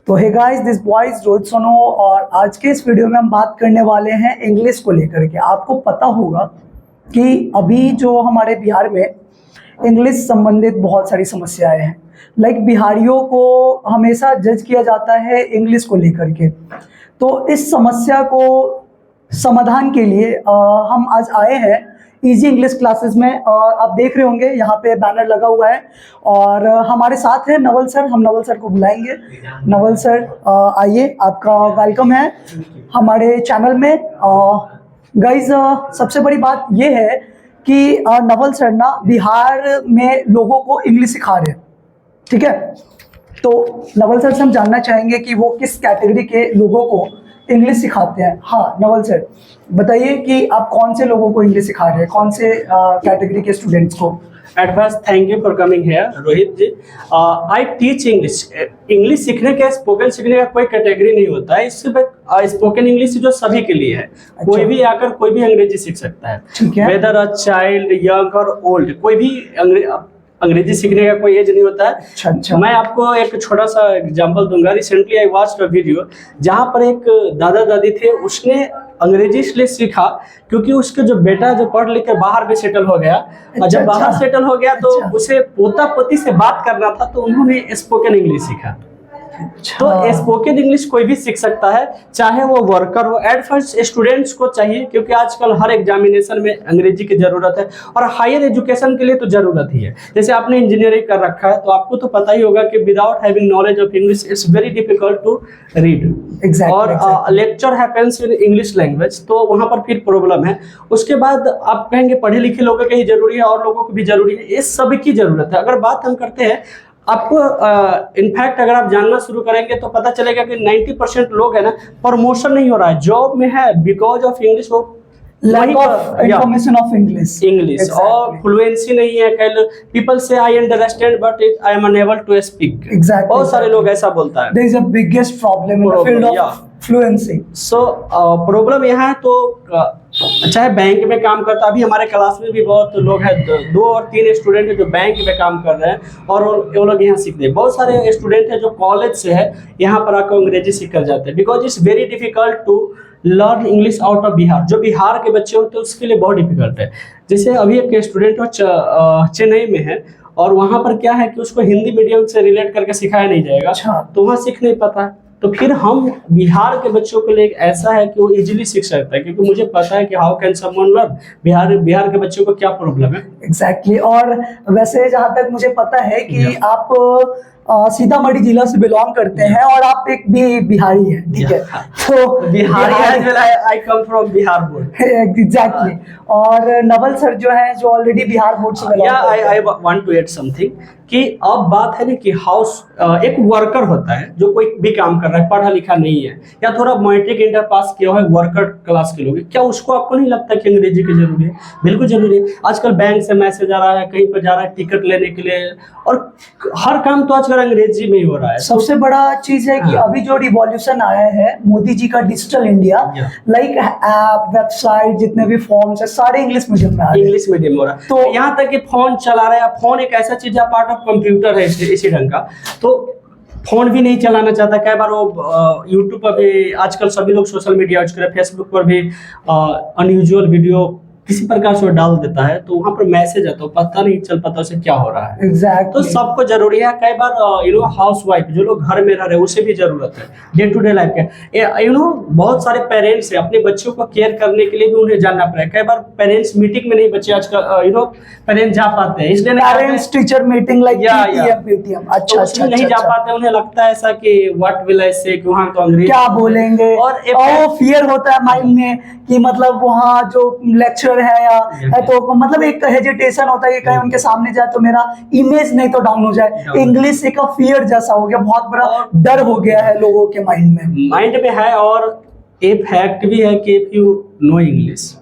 तो hey guys, this boys Rohit Sono. और आज के इस वीडियो में हम बात करने वाले हैं इंग्लिश को लेकर के। आपको पता होगा कि अभी जो हमारे बिहार में इंग्लिश संबंधित बहुत सारी समस्याएं हैं। लाइक बिहारियों को हमेशा जज किया जाता है इंग्लिश को लेकर के। तो इस समस्या को समाधान के लिए हम आज आए हैं इजी इंग्लिश क्लासेस में। और आप देख रहे होंगे यहाँ पे बैनर लगा हुआ है और हमारे साथ हैं नवल सर। हम नवल सर को बुलाएंगे। नवल सर आइए, आपका वेलकम है हमारे चैनल में। गाइज, सबसे बड़ी बात ये है कि नवल सर ना बिहार में लोगों को इंग्लिश सिखा रहे हैं, ठीक है। तो नवल सर से हम जानना चाहेंगे कि वो किस कैटेगरी के लोगों को इंग्लिश सिखाते हैं। हाँ नवल सर, बताइए कि आप कौन से लोगों को इंग्लिश सिखा रहे हैं, कौन से कैटेगरी के स्टूडेंट्स को। At first, thank you for coming here, Rohit ji. I teach English. English सीखने का, स्पोकन सीखने का कोई कैटेगरी नहीं होता है। इससे स्पोकन इंग्लिश जो सभी के लिए है। अच्छा। कोई भी आकर कोई भी अंग्रेजी सीख सकता है, ठीक है। वेदर अ चाइल्ड, यंग और ओल्ड, कोई भी अंग्रेजी सीखने का कोई एज नहीं होता है। अच्छा। मैं आपको एक छोटा सा एग्जांपल दूंगा। Recently I watched a video जहां पर एक दादा दादी थे, उसने अंग्रेजी इसलिए सीखा क्योंकि उसके जो बेटा जो पढ़ लिख कर बाहर भी सेटल हो गया। और जब बाहर सेटल हो गया तो उसे पोता पोती से बात करना था, तो उन्होंने स्पोकन इंग्लिश सीखा। तो स्पोकन इंग्लिश कोई भी सीख सकता है, चाहे वो वर्कर हो। एट फर्स्ट स्टूडेंट्स को चाहिए, क्योंकि आजकल हर एग्जामिनेशन में अंग्रेजी की जरूरत है और हायर एजुकेशन के लिए तो जरूरत ही है। जैसे आपने इंजीनियरिंग कर रखा है तो आपको तो पता ही होगा कि without having knowledge of English it's very difficult to read. और lecture happens in English language, तो वहां पर फिर प्रॉब्लम है। उसके बाद आप कहेंगे पढ़े लिखे लोगों के ही जरूरी है और लोगों को भी जरूरी है, ये सभी की जरूरत है। अगर बात हम करते हैं, आपको इनफैक्ट अगर आप जानना शुरू करेंगे तो पता चलेगा कि 90% लोग है ना, प्रमोशन नहीं हो रहा है, जॉब में है बिकॉज ऑफ इंग्लिश। वो lack of information of English और फ्लुएंसी नहीं है। कल पीपल से I understand but I am unable to speak. बहुत सारे लोग ऐसा बोलता है। There is a biggest problem in the field of fluency. So problem यहाँ है। तो चाहे बैंक में काम करता, अभी हमारे क्लास में भी बहुत लोग हैं, 2 और 3 स्टूडेंट हैं जो बैंक में काम कर रहे हैं और वो लोग यहाँ सीखते हैं। बहुत सारे स्टूडेंट हैं जो कॉलेज से है, यहाँ पर आकर अंग्रेजी सीख कर जाते हैं। Because it's very difficult to learn English out of Bihar. जो बिहार के बच्चे होते हैं उसके लिए बहुत डिफिकल्ट है। जैसे अभी एक स्टूडेंट चेन्नई में है और वहाँ पर क्या है कि उसको हिंदी मीडियम से रिलेट करके सिखाया नहीं जाएगा, तो वहाँ सीख नहीं पाता है। तो फिर हम बिहार के बच्चों के लिए ऐसा है कि वो इजीली सीख सकता है, क्योंकि मुझे पता है कि how can someone learn. Bihar के बच्चों को क्या प्रॉब्लम है। एग्जैक्टली। और वैसे जहाँ तक मुझे पता है कि आप सीतामढ़ी जिला से बिलोंग करते हैं और आप एक भी बिहारी हैं, ठीक है। तो Bihari I come from Bihar board. Exactly. और नवल सर जो है, जो ऑलरेडी बिहार बोर्ड से बिलोंग करते हैं। I want to add something कि अब बात है ना कि एक वर्कर होता है जो कोई भी काम कर रहा है, पढ़ा लिखा नहीं है या थोड़ा मैट्रिक इंटर पास किया है, वर्कर क्लास के लोग, क्या उसको आपको नहीं लगता कि अंग्रेजी की जरूरी है? बिल्कुल जरूरी है। आजकल बैंक से मैसेज आ रहा है, कहीं पर जा रहा है टिकट लेने के लिए, और हर काम तो आजकल अंग्रेजी में ही हो रहा है। सबसे बड़ा चीज है कि अभी जो रिवॉल्यूशन आया है मोदी जी का, digital India, like app, website, जितने भी फॉर्म्स है, सारे इंग्लिश मीडियम में इंग्लिश मीडियम हो रहा है। तो यहाँ तक कि फोन चला रहे हैं। फोन एक ऐसा चीज है, पार्ट ऑफ कंप्यूटर है इसी ढंग का। तो फोन भी नहीं चलाना चाहता। कई बार वो यूट्यूब पर भी, आजकल सभी लोग सोशल मीडिया यूज कर रहे हैं, फेसबुक पर भी अनयूजुअल वीडियो किसी प्रकार से डाल देता है, तो वहां पर मैसेज है तो पता नहीं चल पाता उसे क्या हो रहा है। Exactly. तो सबको जरूरी है। कई बार हाउस वाइफ जो लोग घर में रह रहे हैं उसे भी जरूरत है डे टू डे लाइफ के। बहुत सारे पेरेंट्स है, अपने बच्चों को केयर करने के लिए भी उन्हें जानना पड़ेगा। कई बार पेरेंट्स मीटिंग में नहीं, बच्चे आजकल पेरेंट्स जा पाते हैं, इसलिए parents teacher meeting like PTM अच्छा नहीं जा पाते। उन्हें लगता है ऐसा कि व्हाट विल आई से, वहाँ तो अंग्रेजी क्या बोलेंगे, और वो फियर होता है माइंड में कि मतलब वहाँ जो लेक्चर है या तो मतलब एक हेजिटेशन होता है कि कहीं उनके सामने जाए तो मेरा इमेज नहीं तो डाउन हो जाए। इंग्लिश एक फियर जैसा हो गया, बहुत बड़ा डर हो गया है लोगों के माइंड में है। और एक फैक्ट भी है कि if you no English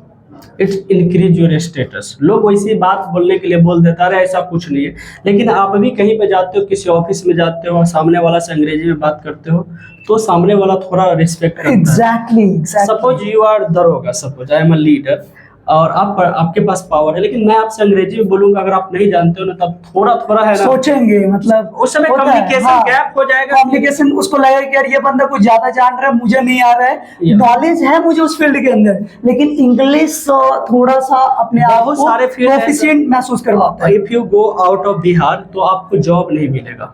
it's increase your status. लोग वैसी बात बोलने के लिए बोल देता है, ऐसा कुछ नहीं है। लेकिन आप भी कहीं पे जाते हो, किसी ऑफिस में जाते हो और सामने वाला से अंग्रेजी में बात करते हो, तो सामने वाला थोड़ा रिस्पेक्ट करता है। एग्जैक्टली। सपोज यू आर दरोगा, suppose I am a leader, और आपके पास पावर है, लेकिन मैं आपसे अंग्रेजी में बोलूंगा अगर आप नहीं जानते हो ना, तब थोड़ा थोड़ा है ना सोचेंगे, मतलब उस समय होता है, कम्युनिकेशन गैप हो जाएगा। कम्युनिकेशन, उसको लगेगा कि यार ये बंदा कुछ ज्यादा जान रहा है, मुझे नहीं आ रहा है, नॉलेज है मुझे उस फील्ड के अंदर, लेकिन इंग्लिश थोड़ा सा अपने आप बहुत को सारे फील्ड प्रोफिशिएंट महसूस करवाता है। If you go out of Bihar तो आपको जॉब नहीं मिलेगा,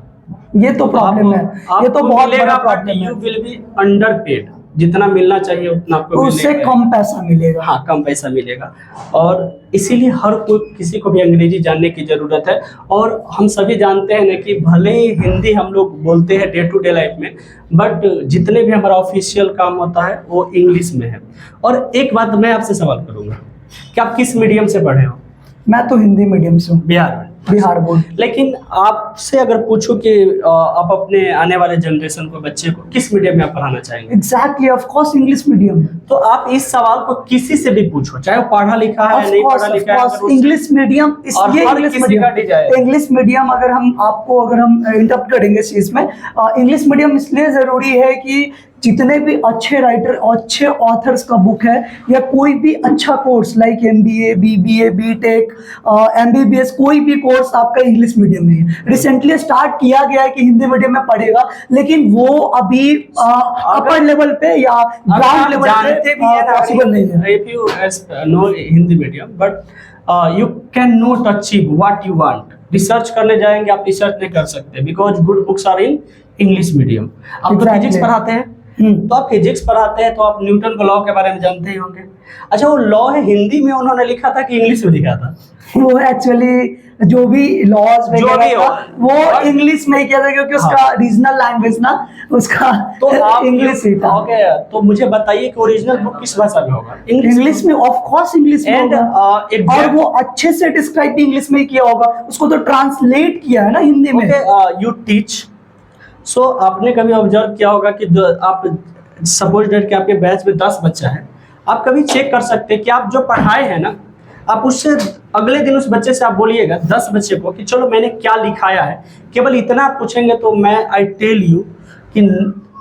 ये तो प्रॉब्लम है, ये तो बहुत बड़ा प्रॉब्लम यू है। विल बी अंडर पेड, जितना मिलना चाहिए उतना आपको उससे मिलेगा। कम पैसा मिलेगा। हाँ, कम पैसा मिलेगा। और इसीलिए हर कोई, किसी को भी अंग्रेजी जानने की जरूरत है। और हम सभी जानते हैं ना कि भले ही हिंदी हम लोग बोलते हैं डे टू डे लाइफ में, बट जितने भी हमारा ऑफिशियल काम होता है वो इंग्लिश में है। और एक बात मैं आपसे सवाल करूंगा कि आप किस मीडियम से पढ़े हो? मैं तो हिंदी मीडियम से हूँ, बिहार बिहार बोर्ड। लेकिन आपसे अगर पूछूं कि आप अपने आने वाले जनरेशन को, बच्चे को किस मीडियम में आप पढ़ाना चाहेंगे? Exactly, of course English medium. तो आप इस सवाल को किसी से भी पूछो, चाहे वो पढ़ा लिखा है नहीं पढ़ा लिखा है, अगर इंग्लिश मीडियम, और इसलिए हर इंग्लिश किसी का डिजायर। इंग्लिश मीडियम अगर हम इंटरप्ट करेंगे इस चीज में, इंग्लिश मीडियम इसलिए जरूरी है कि जितने भी अच्छे राइटर, अच्छे ऑथर्स का बुक है, या कोई भी अच्छा course like MBA, BBA, BTech, MBBS, कोई भी कोर्स आपका इंग्लिश मीडियम में है। रिसेंटली स्टार्ट किया गया है कि हिंदी मीडियम में पढ़ेगा, लेकिन वो अभी अपर लेवल पे या ग्राउंड लेवल पे पॉसिबल नहीं है। If you know Hindi medium, but you can not achieve what you want. Research करने जाएंगे, आप रिसर्च नहीं कर सकते, because good books are in English medium. आप फिजिक्स पढ़ाते हैं, तो आप फिजिक्स पढ़ाते हैं तो आप न्यूटन का लॉ के बारे में जानते ही होंगे। अच्छा, वो लॉ है हिंदी में उन्होंने लिखा था कि इंग्लिश में लिखा था? वो एक्चुअली जो भी लॉज वो इंग्लिश में ही किया था, क्योंकि उसका रीजनल लैंग्वेज ना, उसका तो इंग्लिश ही था। ओके, तो मुझे बताइए कि ओरिजिनल बुक किस भाषा में होगा? इंग्लिश में, ऑफ कोर्स इंग्लिश में होगा। और वो अच्छे से डिस्क्राइब इंग्लिश में ही किया होगा, उसको तो ट्रांसलेट किया है ना हिंदी में। यू टीच, सो आपने कभी ऑब्जर्व किया होगा कि आप सपोज डेट कि आपके बैच में 10 बच्चा है, आप कभी चेक कर सकते हैं कि आप जो पढ़ाए हैं ना, आप उससे अगले दिन उस बच्चे से आप बोलिएगा 10 बच्चे को कि चलो मैंने क्या लिखाया है, केवल इतना आप पूछेंगे तो मैं आई टेल यू कि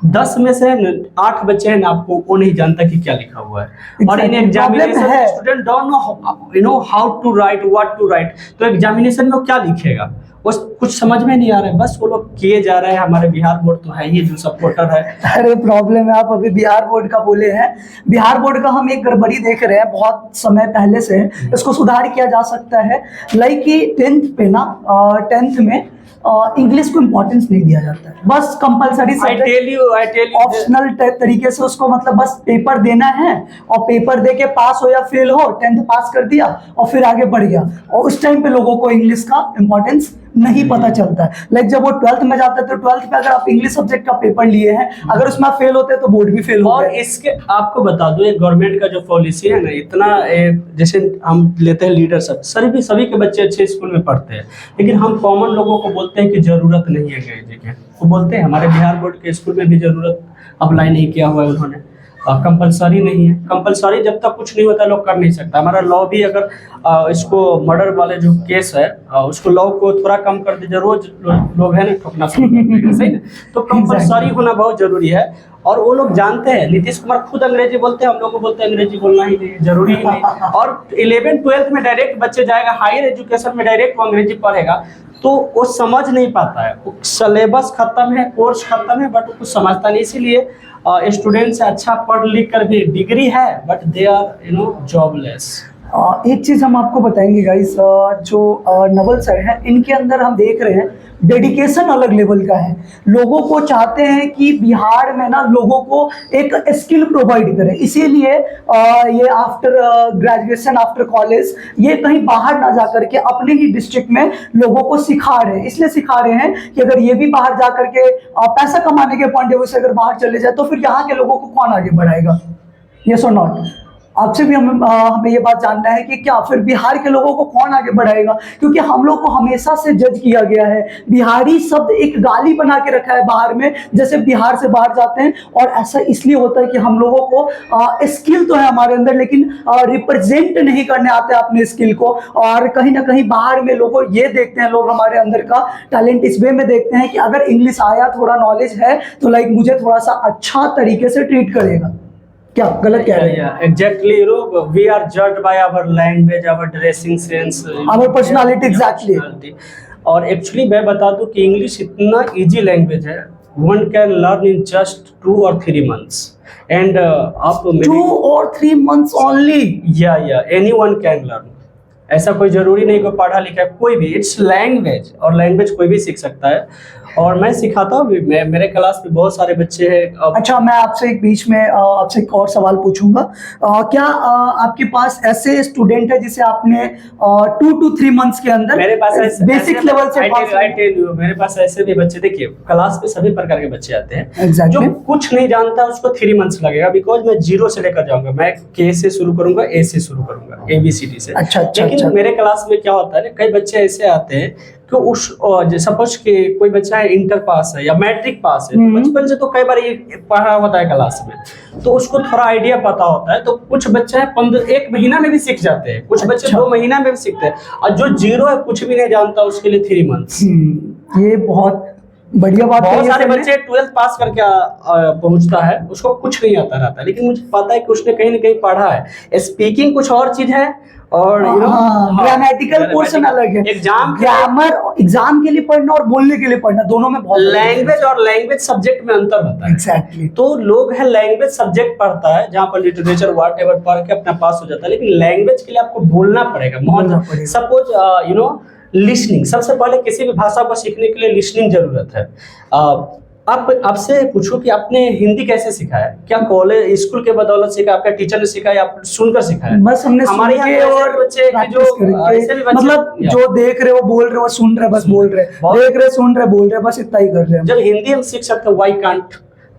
10 में से 8 बच्चे हैं ना, आपको वो नहीं जानता कि क्या लिखा हुआ है। और in examination student don't know how to write, what to write, तो एग्जामिनेशन में वो क्या लिखेगा वो कुछ समझ में नहीं आ रहा है, बस वो लोग किए जा रहे हैं। हमारे बिहार बोर्ड तो है ही जो सपोर्टर है। अरे प्रॉब्लम है, आप अभी बिहार बोर्ड का बोले हैं, बिहार बोर्ड का हम एक गड़बड़ी देख रहे हैं बहुत समय पहले से, इसको सुधार किया जा सकता है। लाइक कि 10th पे ना, 10th में इंग्लिश को इम्पोर्टेंस नहीं दिया जाता है, बस कंपलसरी सब्जेक्ट, ऑप्शनल तरीके से उसको, मतलब बस पेपर देना है और पेपर दे के पास हो या फेल हो, 10th पास कर दिया और फिर आगे बढ़ गया। और उस टाइम पे लोगों को इंग्लिश का इम्पोर्टेंस नहीं पता चलता है। लाइक जब वो 12th में जाता है तो 12th में अगर आप इंग्लिश सब्जेक्ट का पेपर लिए हैं, अगर उसमें आप फेल होते हैं तो बोर्ड भी फेल होता है। और इसके आपको बता दूं, एक गवर्नमेंट का जो पॉलिसी है ना, इतना जैसे हम लेते हैं लीडरशिप, सभी के बच्चे अच्छे स्कूल में पढ़ते हैं, लेकिन हम कॉमन लोगों को बोलते हैं कि जरूरत नहीं है अंग्रेजी की। वो बोलते हैं हमारे बिहार बोर्ड के स्कूल में भी जरूरत अप्लाई नहीं किया हुआ है उन्होंने, कंपलसरी नहीं है। कंपलसरी जब तक कुछ नहीं होता लोग कर नहीं सकता। हमारा लॉ भी अगर इसको मर्डर वाले जो केस है उसको लॉ को थोड़ा कम कर दीजिए, रोज लोग है ना ठोकना शुरू कर देंगे, सही ना? तो कंपलसरी होना बहुत जरूरी है। और वो लोग जानते हैं, नीतीश कुमार खुद अंग्रेजी बोलते हैं, हम लोग को बोलते हैं अंग्रेजी बोलना ही नहीं जरूरी ही नहीं। और 11th-12th में डायरेक्ट बच्चे जाएगा, हायर एजुकेशन में डायरेक्ट वो अंग्रेजी पढ़ेगा तो वो समझ नहीं पाता है। वो सिलेबस खत्म है, कोर्स खत्म है, बट वो कुछ समझता नहीं। इसीलिए स्टूडेंट्स अच्छा पढ़ लिख कर भी डिग्री है बट दे आर जॉबलेस। एक चीज हम आपको बताएंगे गाइस, जो नवल सर हैं इनके अंदर हम देख रहे हैं डेडिकेशन अलग लेवल का है। लोगों को चाहते हैं कि बिहार में ना लोगों को एक स्किल प्रोवाइड करें, इसीलिए ये आफ्टर ग्रेजुएशन, आफ्टर कॉलेज, ये कहीं बाहर ना जा करके अपने ही डिस्ट्रिक्ट में लोगों को सिखा रहे हैं। इसलिए सिखा रहे हैं कि अगर ये भी बाहर जा करके पैसा कमाने के पॉइंट ऑफ व्यू से अगर बाहर चले जाए तो फिर यहाँ के लोगों को कौन आगे बढ़ाएगा? यस और नॉट? आपसे भी हमें ये बात जानना है कि क्या फिर बिहार के लोगों को कौन आगे बढ़ाएगा? क्योंकि हम लोग को हमेशा से जज किया गया है, बिहारी शब्द एक गाली बना के रखा है बाहर में, जैसे बिहार से बाहर जाते हैं। और ऐसा इसलिए होता है कि हम लोगों को स्किल तो है हमारे अंदर, लेकिन रिप्रेजेंट नहीं करने आते अपने स्किल को। और कहीं ना कहीं बाहर में लोगों ये देखते हैं, लोग हमारे अंदर का टैलेंट इस वे में देखते हैं कि अगर इंग्लिश आया, थोड़ा नॉलेज है तो लाइक मुझे थोड़ा सा अच्छा तरीके से ट्रीट करेगा। क्या गलत कह रहे हैं? Exactly, you know, we are judged by our language, our dressing sense, Our personality, exactly. और एक्चुअली मैं बता दूं कि इंग्लिश इतना इजी लैंग्वेज है, one can learn in just 2 or 3 months, and आप 2 or 3 months only? या एनीवन कैन लर्न। ऐसा कोई जरूरी नहीं कोई पढ़ा लिखा है, कोई भी, इट्स लैंग्वेज, और लैंग्वेज कोई भी सीख सकता है। और मैं सिखाता हूँ, मेरे क्लास में बहुत सारे बच्चे हैं। अच्छा, मैं आपसे एक बीच में आपसे एक और सवाल पूछूंगा। क्या आपके पास ऐसे स्टूडेंट है जिसे आपने 2 to 3 months के अंदर मेरे पास बेसिक लेवल से I tell you, मेरे पास ऐसे भी बच्चे, देखिए क्लास में सभी प्रकार के बच्चे आते हैं। Exactly. जो कुछ नहीं जानता उसको 3 months लगेगा, बिकॉज मैं 0 से लेकर जाऊंगा, मैं के से शुरू करूंगा, ए से शुरू करूंगा, ABCD से। अच्छा, लेकिन मेरे क्लास में क्या होता है ना, कई बच्चे ऐसे आते हैं कि उस सपोज के कोई बच्चा है इंटर पास है या मैट्रिक पास है, तो बचपन से तो कई बार ये पढ़ा होता है क्लास में, तो उसको थोड़ा आइडिया पता होता है। तो कुछ बच्चे हैं 1 महीना में भी सीख जाते हैं, कुछ बच्चे 2 महीना में भी सीखते हैं, और जो 0 है, कुछ भी नहीं जानता, उसके लिए 3 months। ये बहुत बढ़िया बात है। बहुत सारे बच्चे 12th पास करके पहुंचता है, उसको कुछ नहीं आता रहता, लेकिन मुझे पता है कि उसने कहीं ना कहीं पढ़ा है। स्पीकिंग कुछ और चीज है, और ग्रामेटिकल पोर्शन अलग है। एग्जाम के लिए पढ़ना और बोलने के लिए पढ़ना, दोनों में बहुत लैंग्वेज और लैंग्वेज सब्जेक्ट में अंतर होता है। एग्जैक्टली। तो लोग है लैंग्वेज सब्जेक्ट पढ़ता है, जहाँ पर लिटरेचर व्हाट एवर पढ़ के अपना पास हो जाता है, लेकिन लैंग्वेज के लिए आपको बोलना पड़ेगा। सपोज यू नो, लिसनिंग, सबसे पहले किसी भी भाषा को सीखने के लिए लिसनिंग जरूरत है। आपसे पूछो कि आपने हिंदी कैसे सीखा है? क्या कॉलेज स्कूल के बदौलत सीखा, आपका टीचर ने सिखाया या सुनकर सिखा है? बस हमने हमारे यहाँ और बच्चे जो ऐसे भी बच्चे, मतलब जो देख रहे हो बोल रहे हो, सुन रहे बस बोल रहे, देख रहे सुन रहे बोल रहे, बस इतना ही कर रहे हैं। जब हिंदी हम सीख सकते हैं, व्हाई कांट,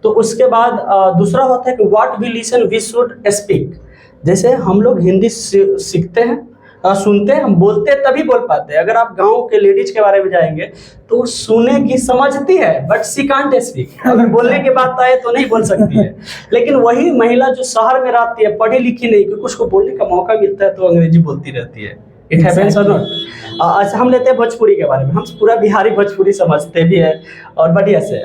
तो उसके बाद दूसरा होता है कि what we listen we should speak. जैसे हम लोग हिंदी सीखते हैं, सुनते हैं, हम बोलते हैं तभी बोल पाते हैं। अगर आप गांव के लेडीज के बारे में जाएंगे तो सुनेगी, समझती है, बट सी कांट स्पीक। अगर बोलने की बात आए तो नहीं बोल सकती है। लेकिन वही महिला जो शहर में रहती है, पढ़ी लिखी नहीं, क्योंकि उसको बोलने का मौका मिलता है तो अंग्रेजी बोलती रहती है। इट हैपेंस और नॉट। अच्छा, हम लेते हैं भोजपुरी के बारे में, हम पूरा बिहारी भोजपुरी समझते भी है और बढ़िया से।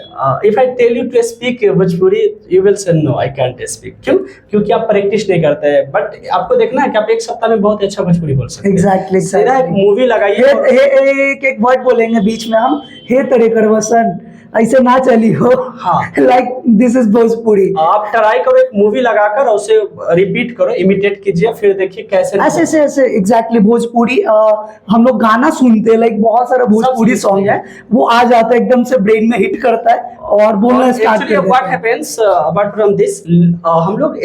If I tell you to speak Bhojpuri, you will say no I can't speak. क्यों? क्योंकि आप प्रैक्टिस नहीं करते हैं। बट आपको देखना है कि आप 1 सप्ताह में बहुत अच्छा भोजपुरी बोल सकते हैं। एग्जैक्टली। एक मूवी लगाइए, एक वर्ड बोलेंगे बीच में हम, हे तरे करवसन, ऐसे ना चली हो। हाँ, लाइक दिस इज भोजपुरी। आप ट्राई करो, एक मूवी लगाकर उसे रिपीट करो, इमिटेट कीजिए, फिर देखिए कैसे ऐसे एग्जैक्टली। भोजपुरी हम लोग गाना सुनते हैं, लाइक बहुत सारा भोजपुरी सॉन्ग है, वो आ जाता है एकदम से, ब्रेन में हिट करता है और बोलना स्टार्ट कर देते हैं। What happens apart from this, हम लोग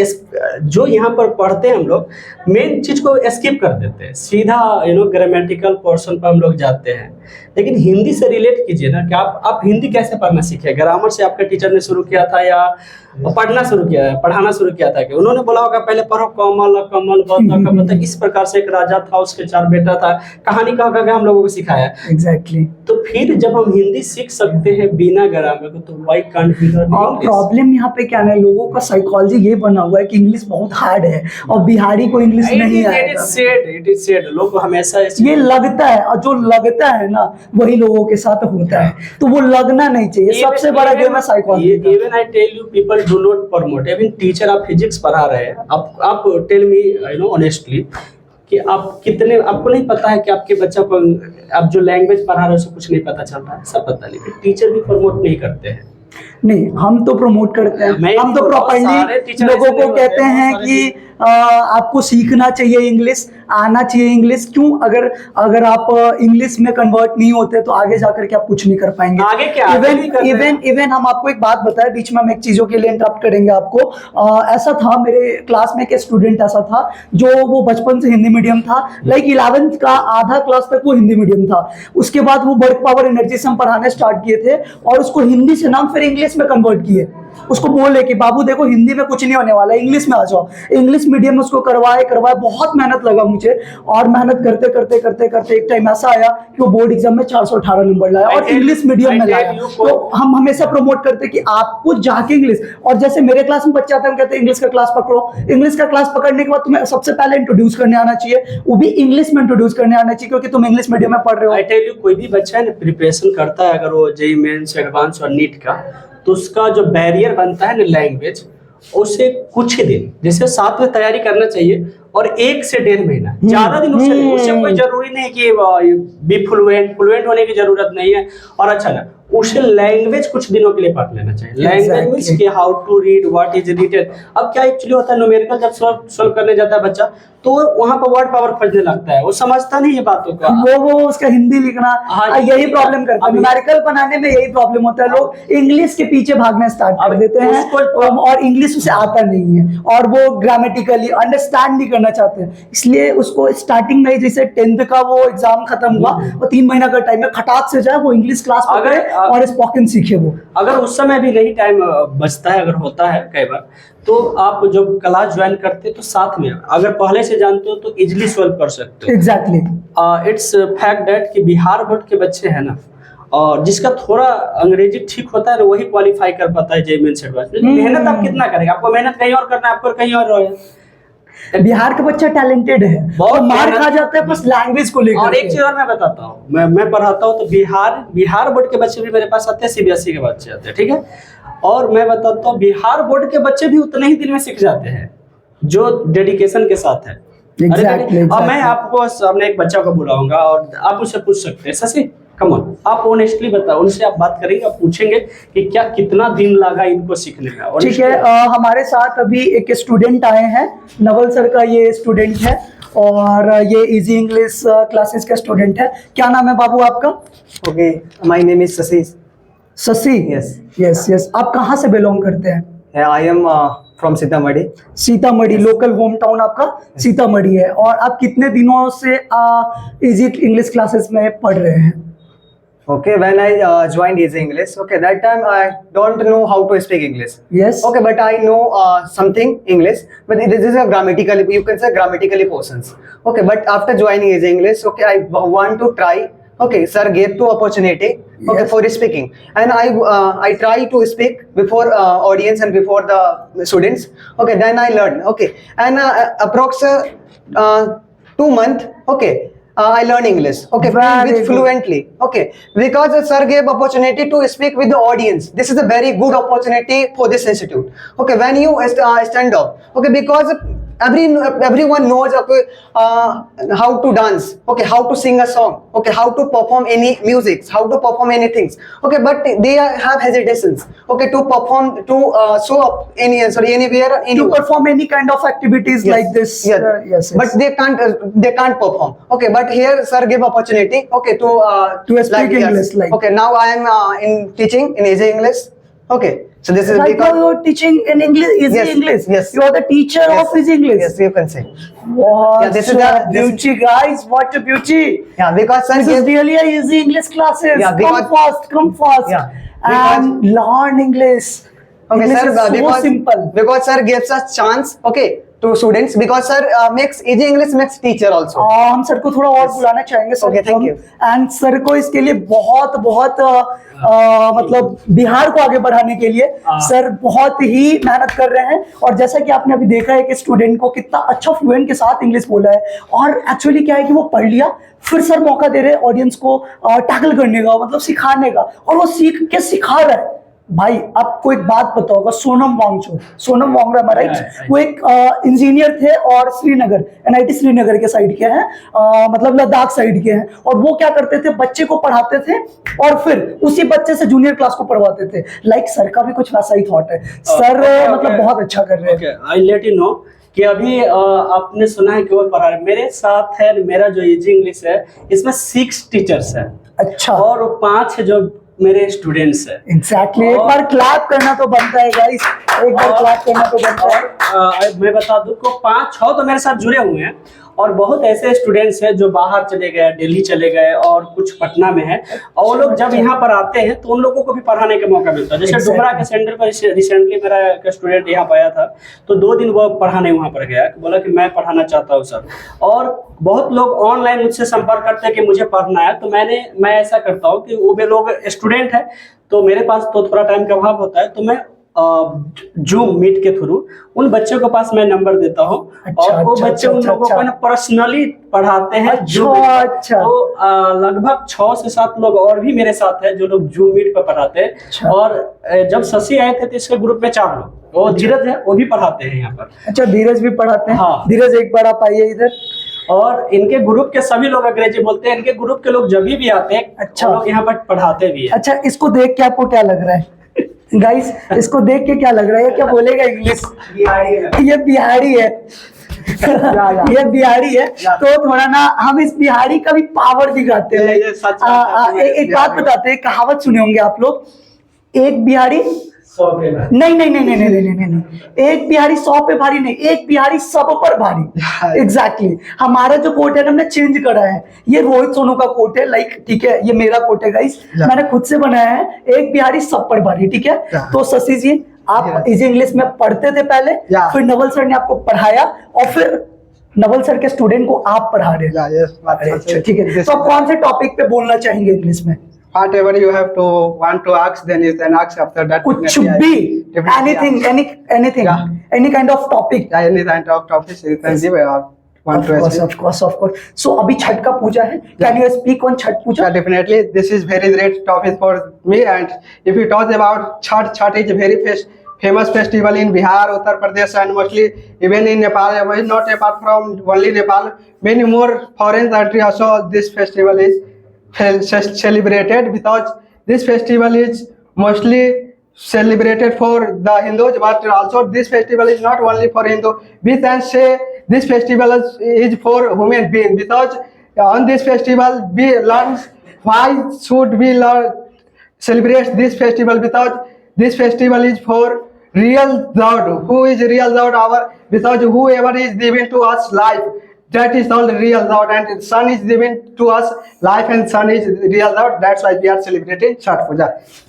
जो यहाँ पर पढ़ते हैं, हम लोग मेन चीज को स्किप कर देते हैं, सीधा यू नो ग्रामेटिकल पोर्शन पर हम लोग जाते हैं। लेकिन हिंदी से रिलेट कीजिए ना, कि आप हिंदी कैसे पढ़ना सीखे? ग्रामर से आपके टीचर ने शुरू किया था या पढ़ना शुरू किया है, पढ़ाना शुरू किया था कि उन्होंने बोला होगा पहले पढ़ो कमल कमल बत, इस प्रकार से एक राजा था, उसके 4 बेटा था, कहानी कह के हम लोगों को सिखाया। एग्जैक्टली। तो फिर जब हम हिंदी सीख सकते हैं बिना ग्रामर के, तो why can't we learn English? Problem यहाँ पे क्या है, लोगों का साइकोलॉजी ये बना हुआ है कि इंग्लिश बहुत हार्ड है और बिहारी को इंग्लिश नहीं आएगा। इट इज सेड, लोग हमेशा ये लगता है, और जो लगता है ना वही लोगों के साथ होता है, तो वो लगना नहीं चाहिए। सबसे बड़ा गेम है psychology. Even I tell you, people do not promote. Even teacher, आप फिजिक्स पढ़ा रहे हैं, आप tell me you know honestly कि आप कितने, आपको नहीं पता है कि आपके बच्चा को आप जो लैंग्वेज पढ़ा रहे हो उसको कुछ नहीं पता चल रहा है? सब पता, लेकिन टीचर भी प्रमोट नहीं करते हैं। नहीं, हम तो प्रमोट करते हैं, हम तो प्रॉपर्ली लोगों को कहते हैं कि आपको सीखना चाहिए इंग्लिश, आना चाहिए इंग्लिश। क्यों? अगर आप इंग्लिश में कन्वर्ट नहीं होते तो आगे जाकर के आप कुछ नहीं कर पाएंगे। आगे क्या? इवन हम आपको एक बात बताएं, बीच में हम एक चीजों के लिए इंटरप्ट करेंगे आपको। ऐसा था, मेरे क्लास में एक स्टूडेंट ऐसा था जो वो बचपन से हिंदी मीडियम था, लाइक 11th का आधा क्लास तक वो हिंदी मीडियम था। उसके बाद वो वर्क पावर एनर्जी से हम पढ़ाने स्टार्ट किए थे और उसको हिंदी से नाम फिर इंग्लिश में कन्वर्ट किए। उसको बोले कि बाबू देखो हिंदी में कुछ नहीं होने वाला, इंग्लिश में आ जाओ। इंग्लिश मीडियम में उसको करवाए, बहुत मेहनत लगा मुझे, और मेहनत करते करते करते करते एक टाइम ऐसा आया कि वो बोर्ड एग्जाम में 418 नंबर लाया और इंग्लिश मीडियम में लाया। तो हम हमेशा प्रमोट करते कि आपको जाके इंग्लिश, और जैसे मेरे क्लास में बच्चे आते हैं, हम कहते हैं इंग्लिश का क्लास पकड़ो। इंग्लिश का क्लास पकड़ने के बाद तुम्हें सबसे पहले इंट्रोड्यूस करने आना चाहिए, वो भी इंग्लिश में इंट्रोड्यूस करने आना चाहिए, क्योंकि तुम इंग्लिश मीडियम में पढ़ रहे हो। आई टेल यू, कोई भी बच्चा है ना प्रिपरेशन करता है, अगर वो जेईई मेंस, एडवांस और नीट का, तो उसका जो बैरियर बनता है ना लैंग्वेज, उसे कुछ ही दिन, जैसे 7 में तैयारी करना चाहिए और 1 से 1.5 महीना, ज्यादा दिन उससे नहीं। उससे कोई जरूरी नहीं कि बी फ्लुएंट होने की जरूरत नहीं है। और अच्छा ना, उसे लैंग्वेज कुछ दिनों के लिए पढ़ लेना चाहिए। लैंग्वेज मींस कि how to read, what is written. अब क्या एक्चुअली होता है, न्यूमेरिकल जब सॉल्व करने जाता है बच्चा, तो वहां पर वर्ड पावर खोजने लगता है, वो समझता नहीं है बातों का। वो उसका हिंदी लिखना, यही प्रॉब्लम करता है। न्यूमेरिकल बनाने में यही प्रॉब्लम होता है, लोग इंग्लिश के पीछे भागना स्टार्ट कर देते हैं और इंग्लिश उसे आता नहीं है और वो ग्रामेटिकली अंडरस्टैंड नहीं करना चाहते हैं। इसलिए उसको स्टार्टिंग में, जैसे 10th का वो एग्जाम खत्म हुआ, वो 3 महीना का टाइम है, खटाक से जाए वो इंग्लिश क्लास पकड़े और स्पोकन सीखे। वो अगर उस समय भी नहीं टाइम बचता है, अगर होता है कई बार, तो आप जब क्लास ज्वाइन करते तो साथ में अगर पहले से जानते हो तो इजिली सॉल्व कर सकते हो। एग्जैक्टली। इट्स फैक्ट दैट कि बिहार बोर्ड के बच्चे हैं ना, और जिसका थोड़ा अंग्रेजी ठीक होता है, वही क्वालिफाई कर पाता है जेईई मेंस एडवांस। मेहनत आप कितना करेंगे, आपको मेहनत कहीं और करना है, आपको कहीं और है। बिहार का बच्चा टैलेंटेड है, बहुत मार खा जाता है बस लैंग्वेज को लेकर। और एक चीज और मैं बताता हूँ, मैं पढ़ाता हूँ तो बिहार बोर्ड के बच्चे भी मेरे पास आते हैं, सीबीएसई के बच्चे आते हैं, ठीक है। और मैं बताता हूँ, बिहार बोर्ड के बच्चे भी उतने ही दिन में सीख जाते हैं जो डेडिकेशन के साथ है। Exactly. अब मैं आपको सामने एक बच्चा को बुलाऊंगा और आप उससे पूछ सकते हैं, शशि कम ऑन, आप ऑनेस्टली बताओ। उनसे आप बात करेंगे, आप पूछेंगे कि क्या कितना दिन लगा इनको सीखने में। ठीक है, हमारे साथ अभी एक स्टूडेंट आए हैं, नवल सर का ये स्टूडेंट है और ये इजी इंग्लिश क्लासेस का स्टूडेंट है। क्या नाम है बाबू आपका? Okay, my name is Shashi. Shashi? Yes yes yes. आप कहाँ से बिलोंग करते हैं? I am from Sitamarhi. Sitamarhi, local home town आपका सीतामढ़ी है। और आप कितने दिनों से इजी इंग्लिश क्लासेस में पढ़ रहे हैं? Okay, when I joined Easy English, okay, that time I don't know how to speak English. Yes. Okay, but I know something English, but this is a grammatically, you can say grammatically portions. Okay, but after joining Easy English, okay, I want to try. Okay, sir gave two opportunity. Okay, Yes. for speaking, and I try to speak before audience and before the students. Okay, then I learned. Okay, and approx 2 months. Okay. I learn English, okay, Very with good. fluently, okay, because sir gave opportunity to speak with the audience. This is a very good opportunity for this institute. Okay, when you stand up, okay, because everyone knows, okay, how to dance, okay, how to sing a song, okay, how to perform any music, how to perform anything, okay, but they have hesitations, okay, to perform, to show up anywhere, To perform any kind of activities Yes. like this? Yes. Yes. But they can't perform. Okay, but here sir give opportunity. Okay, to speak English, like. Okay, now I am in teaching in Easy English. Okay, so this is Right now you're teaching in English, easy Yes, English. yes. You are the teacher Yes. of easy English. Yes, you can say. What Yeah, this is a the- beauty, guys! What a beauty! Yeah, because sir This is gave, really a easy English classes. Yeah, Come fast, Yeah, and learn English. okay, English sir, is so simple. because sir gives us chance. Okay, to students, because sir makes Easy English makes teacher also. हम sir को थोड़ा और बुलाना चाहेंगे sir. Okay, thank you. And sir को इसके लिए बहुत बहुत मतलब बिहार को आगे बढ़ाने के लिए सर बहुत ही मेहनत कर रहे हैं। और जैसा कि आपने अभी देखा है कि स्टूडेंट को कितना अच्छा फ्लुएंट के साथ इंग्लिश बोला है, और एक्चुअली क्या है कि वो पढ़ लिया, फिर सर मौका दे रहे हैं ऑडियंस को टैकल करने का, मतलब सिखाने का, और वो सीख के सिखा रहा है। भाई आपको एक बात पता होगा, सोनम वांगचुक राइट, वो एक इंजीनियर थे और श्रीनगर, एनआईटी श्रीनगर के साइड के हैं, मतलब लद्दाख साइड के हैं। और वो क्या करते थे, बच्चे को पढ़ाते थे और फिर उसी बच्चे से जूनियर क्लास को पढ़वाते थे। लाइक सर का भी कुछ वैसा ही थॉट है। सर मतलब बहुत अच्छा कर रहे हैं। आई लेट यू नो कि अभी आपने सुना है कि वो पढ़ा रहे। मेरे साथ है, मेरा जो इजी इंग्लिश है, इसमें 6 टीचर्स हैं। अच्छा। और 5 जो मेरे स्टूडेंट्स हैं। एग्जैक्टली, एक बार क्लैप करना तो बनता है गाइस, एक बार क्लैप करना तो बनता है। मैं बता दूं को 5-6 तो मेरे साथ जुड़े हुए हैं, और बहुत ऐसे स्टूडेंट्स हैं जो बाहर चले गए, दिल्ली चले गए, और कुछ पटना में हैं। और वो लोग जब यहाँ पर आते हैं तो उन लोगों को भी पढ़ाने का मौका मिलता है। जैसे डुमरा के सेंटर पर रिसेंटली मेरा एक स्टूडेंट यहाँ पर आया था, तो 2 दिन वो पढ़ाने वहाँ पर गया, बोला कि मैं पढ़ाना चाहता हूँ सर। और बहुत लोग ऑनलाइन मुझसे संपर्क करते हैं कि मुझे पढ़ना है, तो मैं ऐसा करता हूँ कि वो भी लोग स्टूडेंट है, तो मेरे पास तो थोड़ा टाइम का अभाव होता है, तो मैं जूम मीट के थ्रू उन बच्चों के पास मैं नंबर देता हूँ। और वो बच्चे उन लोगों को ना पर्सनली पढ़ाते हैं। अच्छा। तो लगभग 6 से 7 लोग और भी मेरे साथ हैं जो लोग जूम मीट पर पढ़ाते हैं। और जब शशि आए थे तो इसके ग्रुप में 4 लोग, वो धीरज है, वो भी पढ़ाते हैं यहाँ पर। अच्छा, धीरज भी पढ़ाते हैं। हाँ। धीरज एक बार आप आइए इधर। और इनके ग्रुप के सभी लोग अंग्रेजी बोलते हैं, इनके ग्रुप के लोग जब भी आते हैं अच्छा। वो लोग यहाँ पर पढ़ाते भी है। अच्छा, इसको देख के आपको क्या लग रहा है गाइस? इसको देख के क्या लग रहा है? ये क्या बोलेगा इंग्लिश? ये बिहारी है। ये बिहारी है। तो थोड़ा ना हम इस बिहारी का भी पावर दिखाते हैं। ये सच है। एक बात बताते हैं, कहावत सुने होंगे आप लोग, एक बिहारी नहीं नहीं नहीं नहीं नहीं नहीं नहीं नहीं, एक बिहारी 100 पे भारी नहीं, एक बिहारी सब पर भारी। एग्जैक्टली हमारा जो कोट है हमने चेंज करा है। ये रोहित सोनू का कोट है, लाइक ठीक है, ये मेरा कोट है गाइस, मैंने खुद से बनाया है। एक बिहारी सब पर भारी, ठीक है। तो शशि जी, आप इजी इंग्लिश में पढ़ते थे पहले, फिर नवल सर ने आपको पढ़ाया और फिर नवल सर के स्टूडेंट को आप पढ़ा रहे हैं। अच्छा, ठीक है। तो आप कौन से टॉपिक पे बोलना चाहेंगे इंग्लिश में? Whatever you have to want to ask, then you can ask after that. कुछ भी, anything, anything, any kind of topic. Yeah, any kind of topics you can give or want to ask. Of course. So अभी छठ का पूजा है, can you speak on Chhath Puja? Yeah, definitely. This is very great topic for me. And if you talk about Chhath is very famous festival in Bihar, Uttar Pradesh, and mostly even in Nepal. Not apart from only Nepal, many more foreign countries also this festival is celebrated, because this festival is mostly celebrated for the Hindus, but also this festival is not only for Hindu. We can say this festival is for human being, because on this festival we learn why should we learn celebrate this festival, because this festival is for real God. Who is real God? Because whoever is giving to us life, that is all real God, and sun is giving to us life, and sun is real God. That's why we are celebrating Chhath Puja.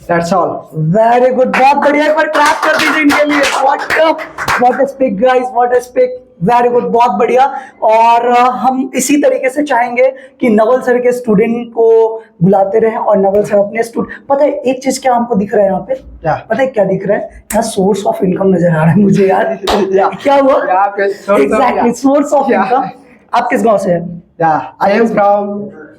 That's all. Very good, बहुत बढ़िया। एक बार clap कर दीजिए इनके लिए। What a speak guys, what a speak. Very good, बहुत बढ़िया। और हम इसी तरीके से चाहेंगे कि नवल सर के स्टूडेंट को बुलाते रहे और नवल सर अपने स्टूडेंट। पता है एक चीज क्या हमको दिख रहा है यहाँ पे? पता है क्या दिख रहा है? यहाँ सोर्स ऑफ इनकम नजर आ रहा है मुझे यार। क्या हुआ? Exactly, source of income. आप किस गांव से हैं? आई एम फ्रॉम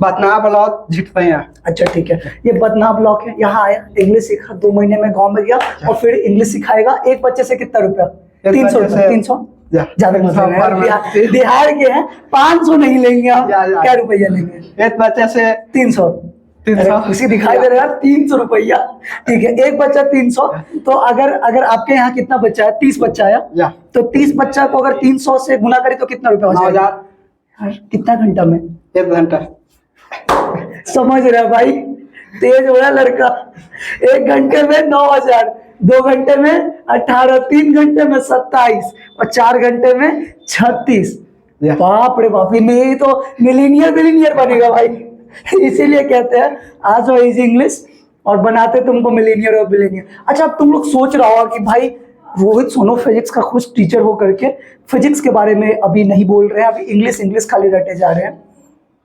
बदना ब्लॉक, झिटपैया। अच्छा, ठीक है। ये बदना ब्लॉक है। यहाँ आया, इंग्लिश सीखा, 2 महीने में गांव में गया और फिर इंग्लिश सिखाएगा। एक बच्चे से कितना रुपया? 300 रुपया। 300 ज्यादा मतलब बिहार के हैं, 500 नहीं लेंगे आप, क्या रुपया लेंगे? एक बच्चे से 300। उसी दिखाई दे रहा है 300 रुपया, ठीक है। एक बच्चा 300। तो अगर आपके यहाँ कितना बच्चा है? 30 बच्चा है, तो 30 बच्चा को अगर 300 से गुना करें तो कितना रुपया हो जाएगा? कितना घंटा में? 1 घंटा। समझ रहे हो भाई, तेज हो रहा लड़का। 1 घंटे में 9000, 2 घंटे में 18, 3 घंटे में 27 और 4 घंटे में 36। बाप रे बाप, ये तो मिलीनियर बनेगा भाई। इसीलिए कहते हैं आज वो इजी इंग्लिश और बनाते तुमको मिलीनियर और बिलीनियर। अच्छा, अब तुम लोग सोच रहा होगा कि भाई रोहित सोनू फिजिक्स का खुद टीचर हो करके फिजिक्स के बारे में अभी नहीं बोल रहे हैं, अभी इंग्लिश खाली रटे जा रहे हैं।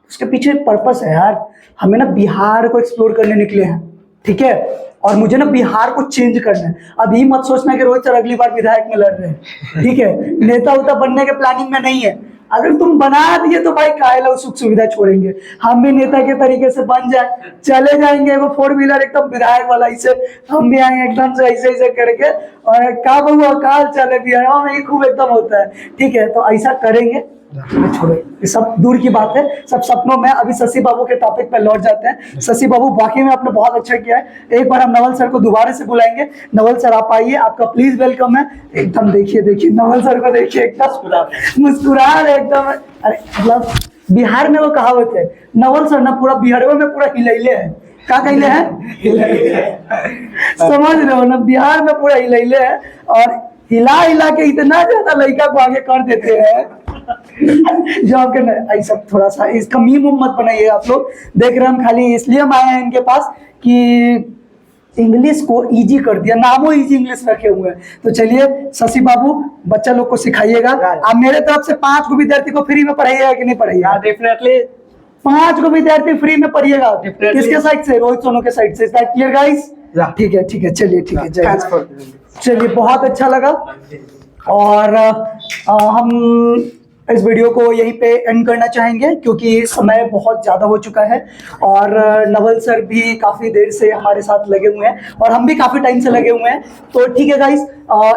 उसके पीछे पर्पस है यार, हमें ना बिहार को एक्सप्लोर करने निकले हैं, ठीक है। और मुझे ना बिहार को चेंज करना है। अभी मत सोचना कि रोहित सर अगली बार विधायक में लड़ रहे हैं, ठीक है। नेता उता बनने के प्लानिंग में नहीं है। अगर तुम बना दिए तो भाई काहे लो सुख सुविधा छोड़ेंगे। हम भी नेता के तरीके से बन जाए, चले जाएंगे वो 4 व्हीलर एकदम विधायक वाला, इसे हम भी आएंगे एकदम से ऐसे करके, और का बहुआ काल चले बिहार में खूब एकदम होता है, ठीक है। तो ऐसा करेंगे, छोड़ो, ये सब दूर की बात है, सब सपनों में। अभी शशि बाबू के टॉपिक पे लौट जाते हैं। शशि बाबू वाकई में आपने बहुत अच्छा किया है। एक बार हम नवल सर को दोबारा से बुलाएंगे। नवल सर आप आइए, आपका प्लीज वेलकम है। एकदम देखिए नवल सर को देखिए, एकदम मुस्कुरा रहे एकदम। अरे मतलब बिहार में वो कहावत है, नवल सर ना पूरा बिहार में पूरा हिलैले है। क्या कहले हैं? समझ रहे हो ना, बिहार में पूरा हिलैले है और हिला के इतना ज्यादा लड़का को आगे कर देते हैं जो आपके ऐसा थोड़ा सा इसका मीम मत बनाइए आप लोग। देख रहे हम खाली इसलिए हम आए हैं इनके पास कि इंग्लिश को इजी कर दिया, नामों इजी इंग्लिश रखे हुए हैं। तो चलिए शशि बाबू, बच्चा लोग को सिखाइएगा। आप मेरे तरफ से 5 को विद्यार्थी को फ्री में पढ़ाइएगा कि नहीं पढ़ाइएगा? डेफिनेटली 5 को विद्यार्थी फ्री में पढ़िएगा। किसके साइड से? रोहित सोनू के साइड से। Is that clear guys? ठीक है, चलिए ठीक है। चलिए, बहुत अच्छा लगा। और हम इस वीडियो को यहीं पे एंड करना चाहेंगे क्योंकि समय बहुत ज़्यादा हो चुका है और नवल सर भी काफ़ी देर से हमारे साथ लगे हुए हैं और हम भी काफ़ी टाइम से लगे हुए हैं। तो ठीक है गाइस,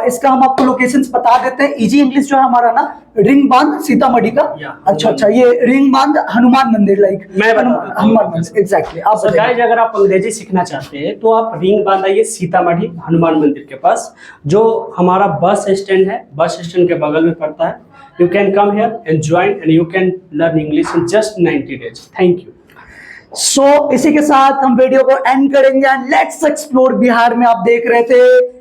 इसका हम आपको लोकेशंस बता देते हैं। इजी इंग्लिश जो है हमारा ना, रिंग बांध सीतामढ़ी का। अच्छा, ये रिंग बांध हनुमान मंदिर, लाइक मैं बता देता हूँ। हनुमान मंदिर, एग्जैक्टली। आप So बताइए। guys, अगर आप अंग्रेजी सीखना चाहते हैं तो आप रिंग बांध आइए सीतामढ़ी हनुमान मंदिर के पास, जो हमारा बस स्टैंड है, बस स्टैंड के बगल में पड़ता है। You can come here and join and you can learn English in just 90 days। Thank you. So इसी के साथ हम वीडियो को एंड करेंगे एंड लेट्स एक्सप्लोर बिहार में। आप देख रहे थे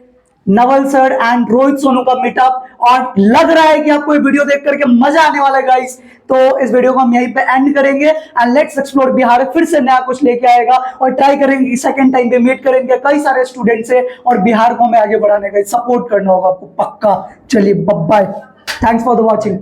नवल सर एंड रोहित सोनू का मीटअप और लग रहा है कि आपको ये वीडियो देख करके मजा आने वाला है गाइस। तो इस वीडियो को हम यहीं पे एंड करेंगे एंड लेट्स एक्सप्लोर बिहार फिर से नया कुछ लेके आएगा और ट्राई करेंगे कि सेकंड टाइम पे मीट करेंगे कई सारे स्टूडेंट से और बिहार को हमें आगे बढ़ाने का सपोर्ट करना होगा आपको पक्का। चलिए bye, thanks for the watching.